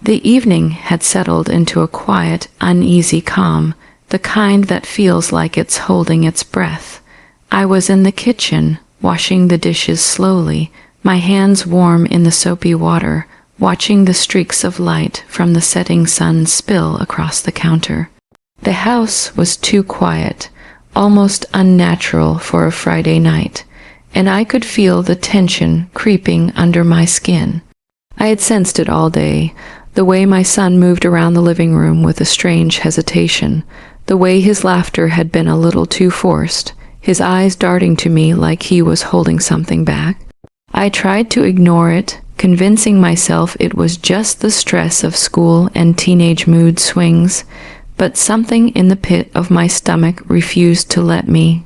The evening had settled into a quiet, uneasy calm, the kind that feels like it's holding its breath. I was in the kitchen, washing the dishes slowly, my hands warm in the soapy water, watching the streaks of light from the setting sun spill across the counter. The house was too quiet, almost unnatural for a Friday night, and I could feel the tension creeping under my skin. I had sensed it all day, the way my son moved around the living room with a strange hesitation, the way his laughter had been a little too forced, his eyes darting to me like he was holding something back. I tried to ignore it, convincing myself it was just the stress of school and teenage mood swings, but something in the pit of my stomach refused to let me.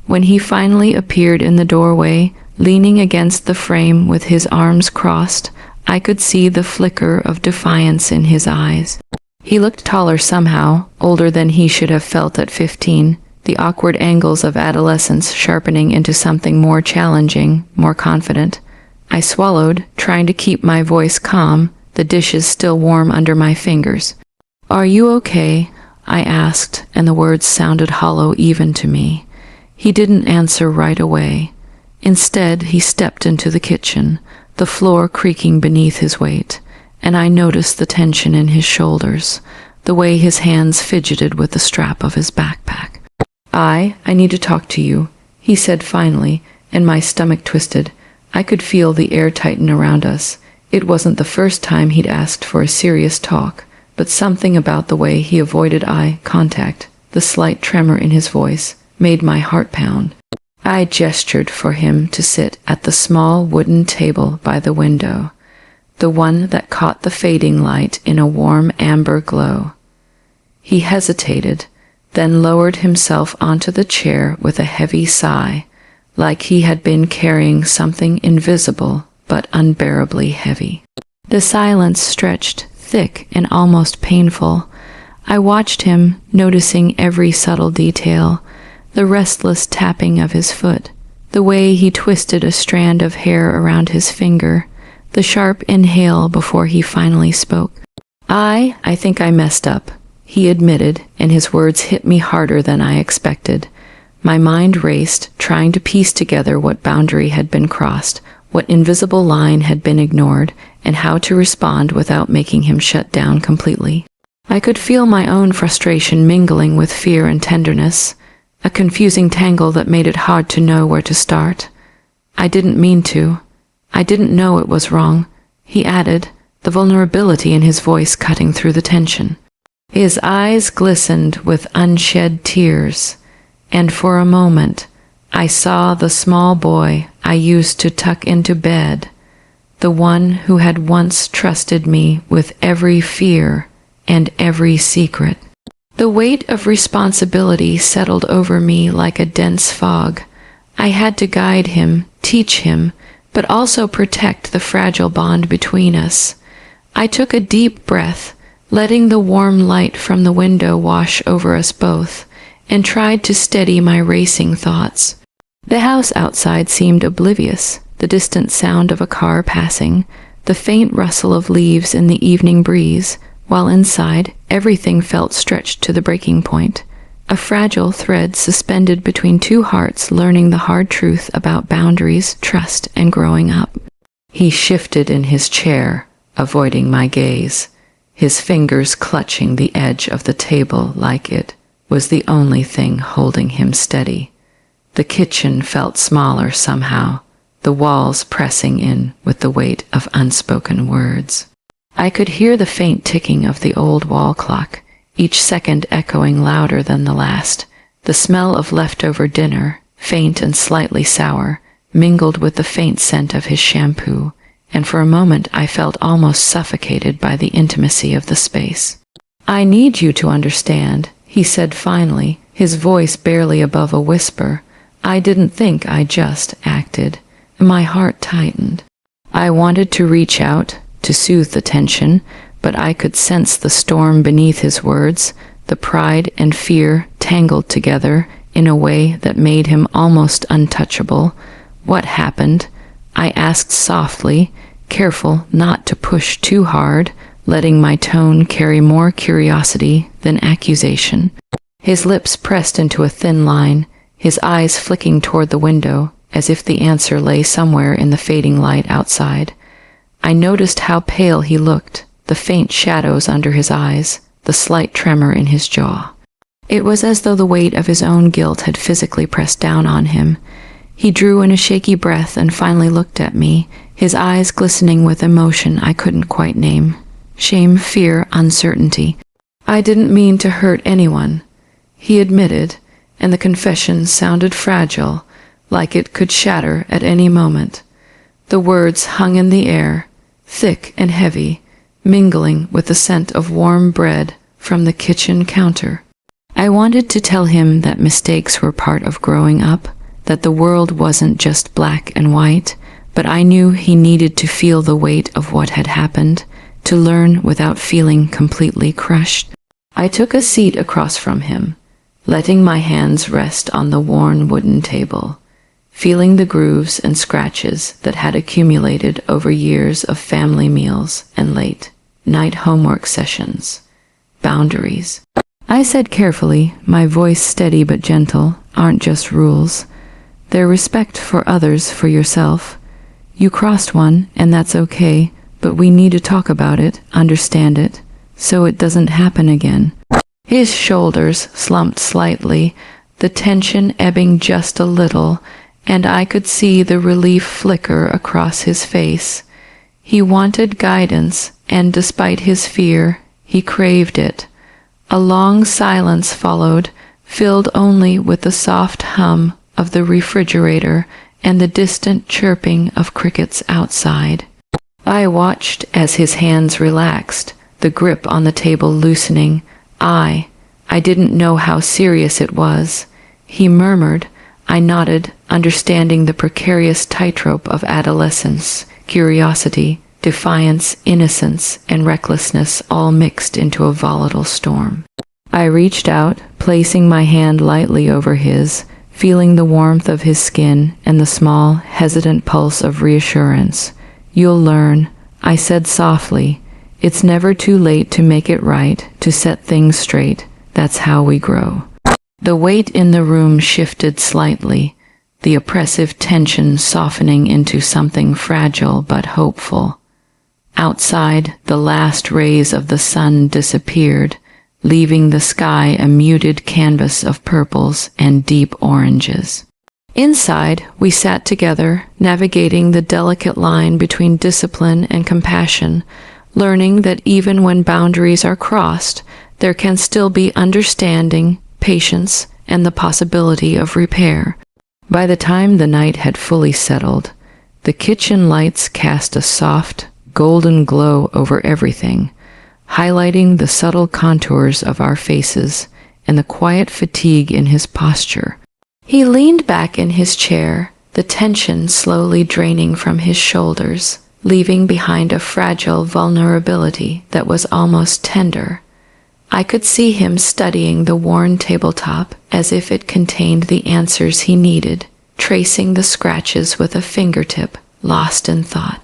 When he finally appeared in the doorway, leaning against the frame with his arms crossed, I could see the flicker of defiance in his eyes. He looked taller somehow, older than he should have felt at 15, the awkward angles of adolescence sharpening into something more challenging, more confident. I swallowed, trying to keep my voice calm, the dishes still warm under my fingers. "Are you okay?" I asked, and the words sounded hollow even to me. He didn't answer right away. Instead, he stepped into the kitchen, the floor creaking beneath his weight, and I noticed the tension in his shoulders, the way his hands fidgeted with the strap of his backpack. I need to talk to you," he said finally, and my stomach twisted. I could feel the air tighten around us. It wasn't the first time he'd asked for a serious talk, but something about the way he avoided eye contact, the slight tremor in his voice, made my heart pound. I gestured for him to sit at the small wooden table by the window, the one that caught the fading light in a warm amber glow. He hesitated, then lowered himself onto the chair with a heavy sigh, like he had been carrying something invisible but unbearably heavy. The silence stretched, thick and almost painful. I watched him, noticing every subtle detail, the restless tapping of his foot, the way he twisted a strand of hair around his finger, the sharp inhale before he finally spoke. I think I messed up," he admitted, and his words hit me harder than I expected. My mind raced, trying to piece together what boundary had been crossed, what invisible line had been ignored, and how to respond without making him shut down completely. I could feel my own frustration mingling with fear and tenderness, a confusing tangle that made it hard to know where to start. "I didn't mean to. I didn't know it was wrong," he added, the vulnerability in his voice cutting through the tension. His eyes glistened with unshed tears, and for a moment I saw the small boy I used to tuck into bed, the one who had once trusted me with every fear and every secret. The weight of responsibility settled over me like a dense fog. I had to guide him, teach him, but also protect the fragile bond between us. I took a deep breath, letting the warm light from the window wash over us both, and tried to steady my racing thoughts. The house outside seemed oblivious, the distant sound of a car passing, the faint rustle of leaves in the evening breeze, while inside everything felt stretched to the breaking point, a fragile thread suspended between two hearts learning the hard truth about boundaries, trust, and growing up. He shifted in his chair, avoiding my gaze, his fingers clutching the edge of the table like it was the only thing holding him steady. The kitchen felt smaller somehow, the walls pressing in with the weight of unspoken words. I could hear the faint ticking of the old wall clock, each second echoing louder than the last. The smell of leftover dinner, faint and slightly sour, mingled with the faint scent of his shampoo, and for a moment I felt almost suffocated by the intimacy of the space. "I need you to understand," he said finally, his voice barely above a whisper. I didn't think, I just acted. My heart tightened. I wanted to reach out, to soothe the tension, but I could sense the storm beneath his words, the pride and fear tangled together in a way that made him almost untouchable. "What happened?" I asked softly, careful not to push too hard, letting my tone carry more curiosity than accusation. His lips pressed into a thin line, his eyes flicking toward the window, as if the answer lay somewhere in the fading light outside. I noticed how pale he looked, the faint shadows under his eyes, the slight tremor in his jaw. It was as though the weight of his own guilt had physically pressed down on him. He drew in a shaky breath and finally looked at me, his eyes glistening with emotion I couldn't quite name. Shame, fear, uncertainty. "I didn't mean to hurt anyone," he admitted, and the confession sounded fragile, like it could shatter at any moment. The words hung in the air, thick and heavy, mingling with the scent of warm bread from the kitchen counter. I wanted to tell him that mistakes were part of growing up, that the world wasn't just black and white, but I knew he needed to feel the weight of what had happened, to learn without feeling completely crushed. I took a seat across from him, letting my hands rest on the worn wooden table, feeling the grooves and scratches that had accumulated over years of family meals and late night homework sessions. Boundaries. I said carefully, my voice steady but gentle, aren't just rules. They're respect for others, for yourself. You crossed one, and that's okay, but we need to talk about it, understand it, so it doesn't happen again. His shoulders slumped slightly, the tension ebbing just a little, and I could see the relief flicker across his face. He wanted guidance, and despite his fear, he craved it. A long silence followed, filled only with the soft hum of the refrigerator and the distant chirping of crickets outside. I watched as his hands relaxed, the grip on the table loosening. I didn't know how serious it was. He murmured. I nodded, understanding the precarious tightrope of adolescence, curiosity, defiance, innocence, and recklessness all mixed into a volatile storm. I reached out, placing my hand lightly over his, feeling the warmth of his skin and the small, hesitant pulse of reassurance. "You'll learn," I said softly. "It's never too late to make it right, to set things straight. That's how we grow." The weight in the room shifted slightly, the oppressive tension softening into something fragile but hopeful. Outside, the last rays of the sun disappeared, leaving the sky a muted canvas of purples and deep oranges. Inside, we sat together, navigating the delicate line between discipline and compassion, learning that even when boundaries are crossed, there can still be understanding, patience, and the possibility of repair. By the time the night had fully settled, the kitchen lights cast a soft, golden glow over everything, highlighting the subtle contours of our faces and the quiet fatigue in his posture. He leaned back in his chair, the tension slowly draining from his shoulders, leaving behind a fragile vulnerability that was almost tender. I could see him studying the worn tabletop as if it contained the answers he needed, tracing the scratches with a fingertip, lost in thought.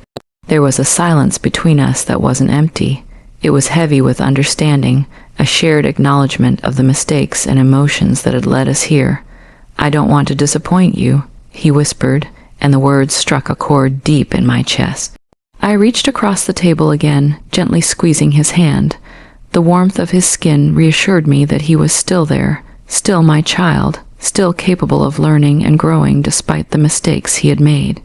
There was a silence between us that wasn't empty. It was heavy with understanding, a shared acknowledgement of the mistakes and emotions that had led us here. "I don't want to disappoint you," he whispered, and the words struck a chord deep in my chest. I reached across the table again, gently squeezing his hand. The warmth of his skin reassured me that he was still there, still my child, still capable of learning and growing despite the mistakes he had made.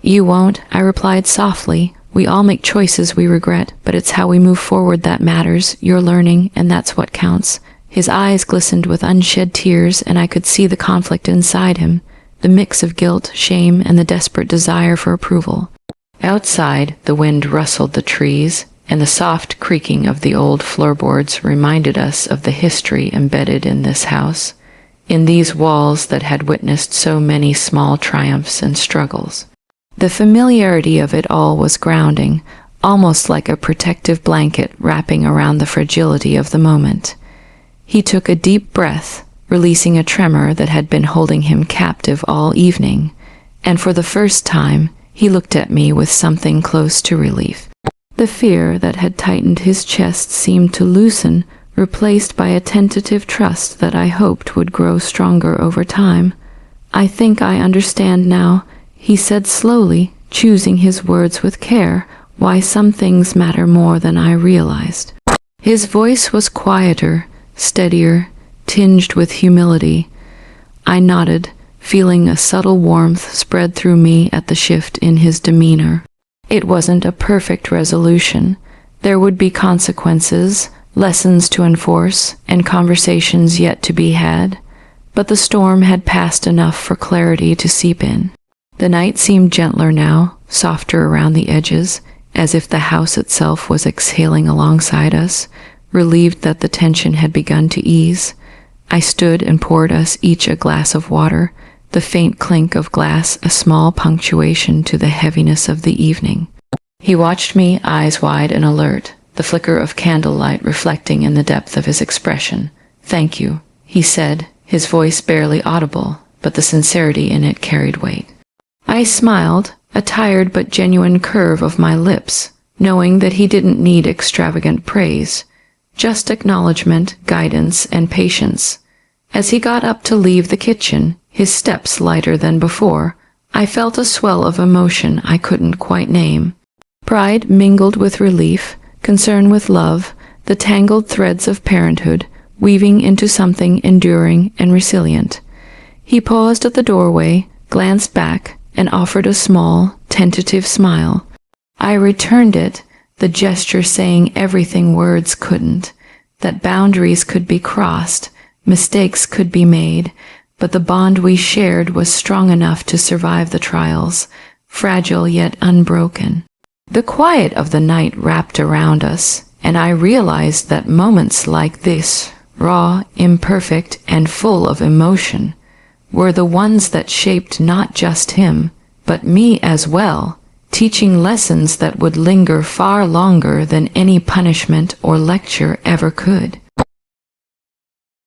"You won't," I replied softly. "We all make choices we regret, but it's how we move forward that matters. You're learning, and that's what counts." His eyes glistened with unshed tears, and I could see the conflict inside him, the mix of guilt, shame, and the desperate desire for approval. Outside, the wind rustled the trees, and the soft creaking of the old floorboards reminded us of the history embedded in this house, in these walls that had witnessed so many small triumphs and struggles. The familiarity of it all was grounding, almost like a protective blanket wrapping around the fragility of the moment. He took a deep breath, releasing a tremor that had been holding him captive all evening, and for the first time, he looked at me with something close to relief. The fear that had tightened his chest seemed to loosen, replaced by a tentative trust that I hoped would grow stronger over time. "I think I understand now," he said slowly, choosing his words with care, "why some things matter more than I realized." His voice was quieter, steadier, tinged with humility. I nodded, feeling a subtle warmth spread through me at the shift in his demeanor. It wasn't a perfect resolution. There would be consequences, lessons to enforce, and conversations yet to be had, but the storm had passed enough for clarity to seep in. The night seemed gentler now, softer around the edges, as if the house itself was exhaling alongside us, relieved that the tension had begun to ease. I stood and poured us each a glass of water, the faint clink of glass a small punctuation to the heaviness of the evening. He watched me, eyes wide and alert, the flicker of candlelight reflecting in the depth of his expression. "Thank you," he said, his voice barely audible, but the sincerity in it carried weight. I smiled, a tired but genuine curve of my lips, knowing that he didn't need extravagant praise, just acknowledgement, guidance, and patience. As he got up to leave the kitchen, his steps lighter than before, I felt a swell of emotion I couldn't quite name. Pride mingled with relief, concern with love, the tangled threads of parenthood, weaving into something enduring and resilient. He paused at the doorway, glanced back, and offered a small, tentative smile. I returned it, the gesture saying everything words couldn't, that boundaries could be crossed, mistakes could be made, but the bond we shared was strong enough to survive the trials, fragile yet unbroken. The quiet of the night wrapped around us, and I realized that moments like this, raw, imperfect, and full of emotion, were the ones that shaped not just him, but me as well, teaching lessons that would linger far longer than any punishment or lecture ever could.